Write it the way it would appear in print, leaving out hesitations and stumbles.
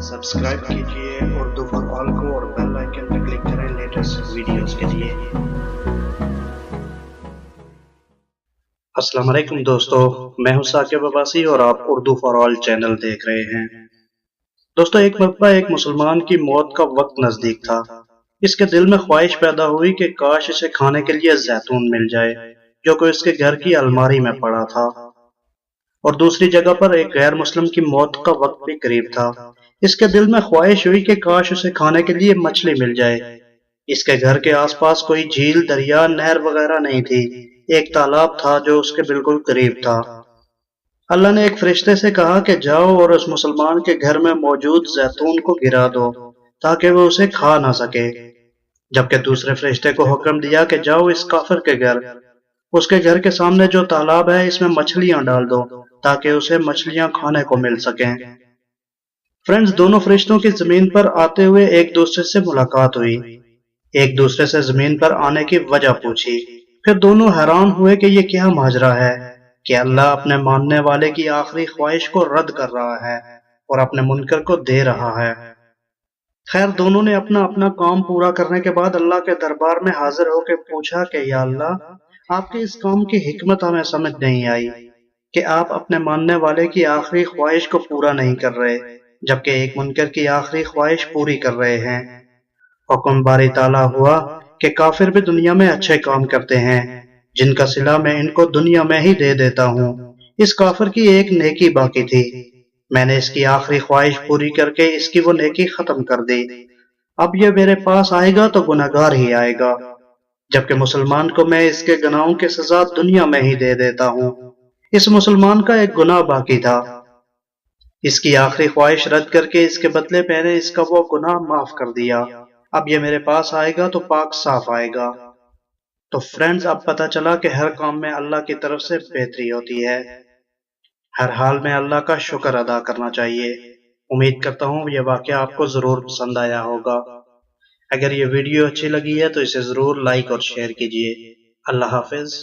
Subscribe कीजिए Urdu for all को और बेल आइकन पर क्लिक करें लेटेस्ट वीडियोस के लिए। अस्सलाम वालेकुम दोस्तों, मैं हूं साकिब अब्बासी और आप उर्दू फॉर ऑल चैनल देख रहे हैं। दोस्तों, एक मरतबा एक मुसलमान की मौत का वक्त नजदीक था। इसके दिल में ख्वाहिश पैदा हुई कि काश इसे खाने के लिए जैतून मिल जाए, जो कि उसके घर की अलमारी में पड़ा था। और दूसरी जगह पर एक गैर मुस्लिम की मौत का वक्त भी करीब था। इसके दिल में ख्वाहिश हुई कि काश उसे खाने के लिए मछली मिल जाए। इसके घर के आसपास कोई झील, दरिया, नहर वगैरह नहीं थी। एक तालाब था जो उसके बिल्कुल करीब था। अल्लाह ने एक फरिश्ते से कहा कि जाओ और उस मुसलमान के घर में मौजूद जैतून को गिरा दो ताकि वो उसे खा ना सके। जबकि दूसरे फरिश्ते को हुक्म दिया कि जाओ इस काफिर के घर, उसके घर के सामने जो तालाब है इसमें मछलियां डाल दो ताकि उसे मछलियां खाने को मिल सकें। फ्रेंड्स, दोनों फरिश्तों की जमीन पर आते हुए एक दूसरे से मुलाकात हुई। एक दूसरे से जमीन पर आने की वजह पूछी। फिर दोनों हैरान हुए कि ये क्या माजरा है कि अल्लाह अपने मानने वाले की आखिरी ख्वाहिश को रद्द कर रहा है और अपने मुनकर को दे रहा है। खैर, दोनों ने अपना अपना काम पूरा करने के बाद अल्लाह के दरबार में हाजिर होकर पूछा कि या अल्लाह, आपके इस काम की हिकमत हमें समझ नहीं आई कि आप अपने मानने वाले की आखिरी ख्वाहिश को पूरा नहीं कर रहे, जबकि एक मुनकर की आखिरी ख्वाहिश पूरी कर रहे हैं। हुक्म बारी ताला हुआ कि काफिर भी दुनिया में अच्छे काम करते हैं, जिनका सिला मैं इनको दुनिया में ही दे देता हूँ। इस काफिर की एक नेकी बाकी थी, मैंने इसकी आखिरी ख्वाहिश पूरी करके इसकी वो नेकी खत्म कर दी। अब ये मेरे पास आएगा तो गुनहगार ही आएगा, जबकि मुसलमान को मैं इसके गुनाहों की सजा दुनिया में ही दे देता हूँ। इस मुसलमान का एक गुनाह बाकी था, इसकी आखिरी ख्वाहिश रद्द करके इसके बदले मैंने इसका वो गुनाह माफ कर दिया। अब ये मेरे पास आएगा तो पाक साफ आएगा। तो फ्रेंड्स, अब पता चला कि हर काम में अल्लाह की तरफ से बेहतरी होती है। हर हाल में अल्लाह का शुक्र अदा करना चाहिए। उम्मीद करता हूँ ये वाकया आपको जरूर पसंद आया होगा। अगर ये वीडियो अच्छी लगी है तो इसे जरूर लाइक और शेयर कीजिए। अल्लाह हाफिज।